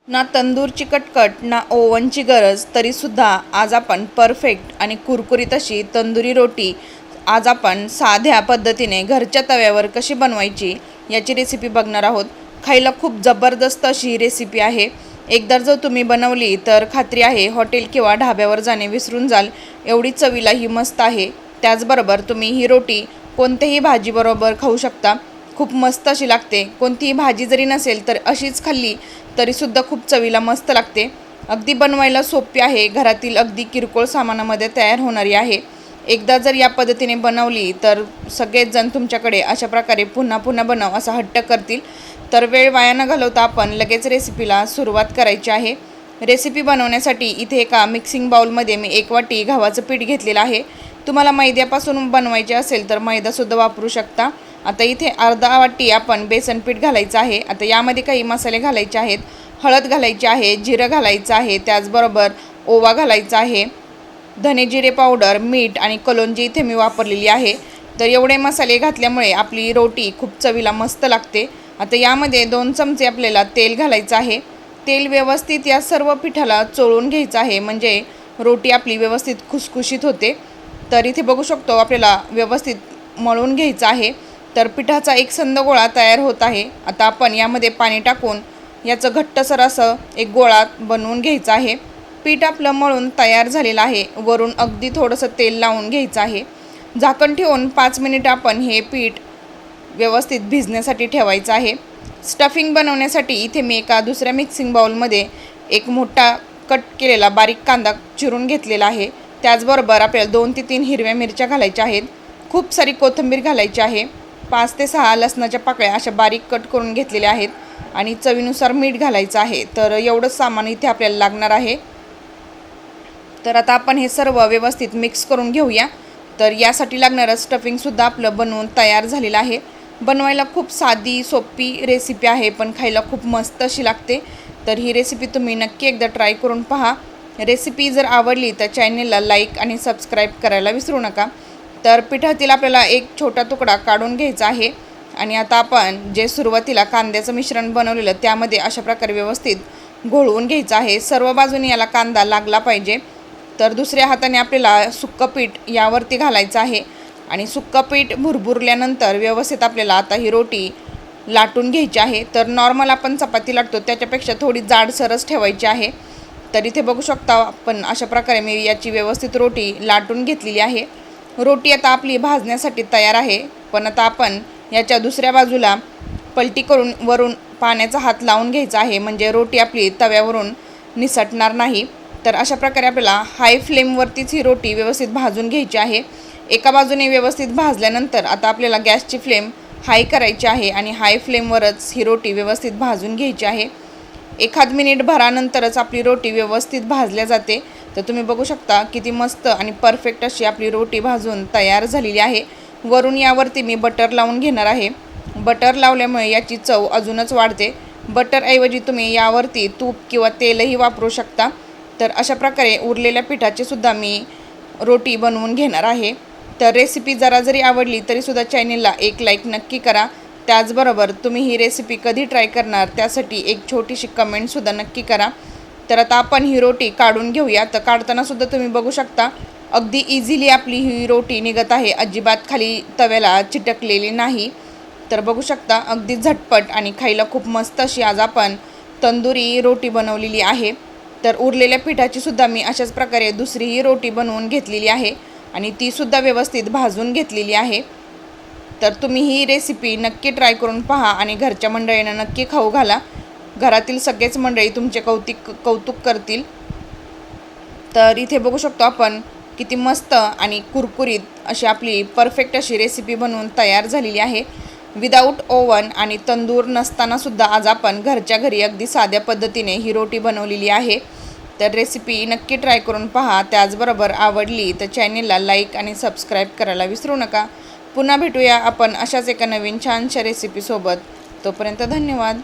ना तंदूरची कटकट ना ओव्हनची गरज, तरीसुद्धा आज आपण परफेक्ट आणि कुरकुरीत अशी तंदुरी रोटी आज आपण साध्या पद्धतीने घरच्या तव्यावर कशी बनवायची याची रेसिपी बघणार आहोत. खायला खूप जबरदस्त अशी रेसिपी आहे. एकदा जर तुम्ही बनवली तर खात्री आहे हॉटेल किंवा ढाब्यावर जाणे विसरून जाल, एवढी चवीला ही मस्त आहे. त्याचबरोबर तुम्ही ही रोटी कोणत्याही भाजीबरोबर खाऊ शकता. खूप मस्त अशी लागते. कोणतीही भाजी जरी नसेल तर अशीच खाल्ली तरीसुद्धा खूप चवीला मस्त लागते. अगदी बनवायला सोपी आहे. घरातील अगदी किरकोळ सामानामध्ये तयार होणारी आहे. एकदा जर या पद्धतीने बनवली तर सगळेच जण तुमच्याकडे अशा प्रकारे पुन्हा पुन्हा बनव असा हट्ट करतील. तर वेळ वाया न घालवता आपण लगेच रेसिपीला सुरुवात करायची आहे. रेसिपी बनवण्यासाठी इथे एका मिक्सिंग बाउलमध्ये मी 1 वाटी गव्हाचं पीठ घेतलेलं आहे. तुम्हाला मैद्यापासून बनवायचे असेल तर मैदासुद्धा वापरू शकता. आता इथे अर्धा वाटी आपण बेसन पीठ घालायचं आहे. आता यामध्ये काही मसाले घालायचे आहेत. हळद घालायची आहे, जिरं घालायचं आहे, त्याचबरोबर ओवा घालायचा आहे, धने जिरे पावडर, मीठ आणि कलोंजी इथे मी वापरलेली आहे. तर एवढे मसाले घातल्यामुळे आपली रोटी खूप चवीला मस्त लागते. आता यामध्ये 2 चमचे आपल्याला तेल घालायचं आहे. तेल व्यवस्थित या सर्व पिठाला चोळून घ्यायचं आहे, म्हणजे रोटी आपली व्यवस्थित खुसखुशीत होते. तर इथे बघू शकतो आपल्याला व्यवस्थित मळून घ्यायचं आहे. तर पिठाचा एकसंध गोळा तयार होत आहे. आता आपण यामध्ये पाणी टाकून याचं घट्टसर असं एक गोळा बनवून घ्यायचा आहे. पीठ आपलं मळून तयार झालेलं आहे. वरून अगदी थोडंसं तेल लावून घ्यायचं आहे. झाकण ठेवून 5 मिनिटं आपण हे पीठ व्यवस्थित भिजण्यासाठी ठेवायचं आहे. स्टफिंग बनवण्यासाठी इथे मी एका दुसऱ्या मिक्सिंग बाउलमध्ये एक मोठा कट केलेला बारीक कांदा चिरून घेतलेला आहे. त्याचबरोबर आपल्याला 2 ते 3 हिरव्या मिरच्या घालायच्या आहेत. खूप सारी कोथिंबीर घालायची आहे. 5 ते 6 लसणाच्या पाकळ्या अशा बारीक कट करून घेतलेल्या आहेत आणि चवीनुसार मीठ घालायचं आहे. तर एवढंच सामान इथे आपल्याला लागणार आहे. तर आता आपण हे सर्व व्यवस्थित मिक्स करून घेऊया. तर यासाठी लागणारं स्टफिंगसुद्धा आपलं बनवून तयार झालेलं आहे. बनवायला खूप साधी सोपी रेसिपी आहे, पण खायला खूप मस्त अशी लागते. तर ही रेसिपी तुम्ही नक्की एकदा ट्राय करून पहा. रेसिपी जर आवडली तर चॅनलला लाईक आणि सबस्क्राईब करायला विसरू नका. तर पिठातील आपल्याला एक छोटा तुकडा काढून घ्यायचा आहे आणि आता आपण जे सुरुवातीला कांद्याचं मिश्रण बनवलेलं त्यामध्ये अशा प्रकारे व्यवस्थित घोळवून घ्यायचं आहे. सर्व बाजूने याला कांदा लागला पाहिजे. तर दुसऱ्या हाताने आपल्याला सुक्कं पीठ यावरती घालायचं आहे आणि सुक्कं पीठ भुरभुरल्यानंतर व्यवस्थित आपल्याला आता ही रोटी लाटून घ्यायची आहे. तर नॉर्मल आपण चपाती लाटतो त्याच्यापेक्षा थोडी जाडसरच ठेवायची आहे. तर इथे बघू शकता आपण अशा प्रकारे मी याची व्यवस्थित रोटी लाटून घेतलेली आहे. रोटी आता आपली भाजण्यासाठी तयार आहे. पण आता आपण याच्या दुसऱ्या बाजूला पलटी करून वरून पाण्याचा हात लावून घ्यायचा आहे, म्हणजे रोटी आपली तव्यावरून निसटणार नाही. तर अशा प्रकारे आपल्याला हाय फ्लेमवरतीच ही रोटी व्यवस्थित भाजून घ्यायची आहे. एका बाजूने व्यवस्थित भाजल्यानंतर आता आपल्याला गॅसची फ्लेम हाय करायची आहे आणि हाय फ्लेमवरच ही रोटी व्यवस्थित भाजून घ्यायची आहे. 1 मिनिट भरानंतरच आपली रोटी व्यवस्थित भाजल्या जाते. तर तुम्ही बघू शकता किती मस्त आणि परफेक्ट अशी आपली रोटी भाजून तयार झालेली आहे. वरून यावरती मी बटर लावून घेणार आहे. बटर लावल्यामुळे याची चव अजूनच वाढते. बटरऐवजी तुम्ही यावरती तूप किंवा तेलही वापरू शकता. तर अशा प्रकारे उरलेल्या पिठाची सुद्धा मी रोटी बनवून घेणार आहे. तर रेसिपी जरी आवडली तरीसुद्धा चॅनलला एक लाईक नक्की करा. त्याचबरोबर तुम्ही ही रेसिपी कधी ट्राय करणार त्यासाठी एक छोटीशी कमेंटसुद्धा नक्की करा. तर आता आपण ही रोटी काढून घेऊया. तर काढतानासुद्धा तुम्ही बघू शकता अगदी इझिली आपली ही रोटी निघत आहे. अजिबात खाली तव्याला चिटकलेली नाही. तर बघू शकता अगदी झटपट आणि खायला खूप मस्त अशी आज आपण तंदुरी रोटी बनवलेली आहे. तर उरलेल्या पिठाची सुद्धा मी अशाच प्रकारे दुसरीही रोटी बनवून घेतलेली आहे आणि तीसुद्धा व्यवस्थित भाजून घेतलेली आहे. तर तुम्ही ही रेसिपी नक्की ट्राय करून पहा आणि घरच्या मंडळींना नक्की खाऊ घाला. घरातील सगळेच मंडळी तुमचे कौतुक करतील. तर इथे बघू शकतो आपण किती मस्त आणि कुरकुरीत अशी आपली परफेक्ट अशी रेसिपी बनवून तयार झालेली आहे. विदाऊट ओव्हन आणि तंदूर नसतानासुद्धा आज आपण घरच्या घरी अगदी साध्या पद्धतीने ही रोटी बनवलेली आहे. तर रेसिपी नक्की ट्राय करून पहा. त्याचबरोबर आवडली तर चॅनलला लाईक आणि सबस्क्राईब करायला विसरू नका. पुन्हा भेटूया आपण अशाच एका नवीन छानशा रेसिपीसोबत. तोपर्यंत धन्यवाद.